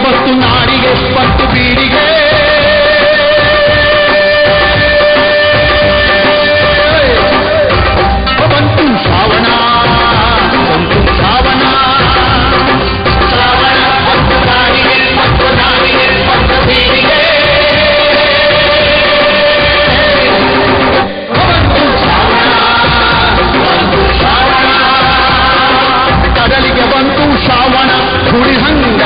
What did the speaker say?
ಬತ್ತು ನಾಡಿಗೆ ಪಟ್ಟು ಬೀಡಿಗೆ ಬಂತು ಶ್ರಾವಣ ಬಂತು ಶ್ರಾವಣ ಶ್ರಾವಣ ಬಂತು ನಾಡಿಗೆ ಪಟ್ಟು ಬೀಡಿಗೆ ಬಂತು ಶ್ರಾವಣ ಬಂತು ಶ್ರಾವಣ ಕಡಲಿಗೆ ಬಂತು ಶ್ರಾವಣ ಹುಡಿಹಂಗ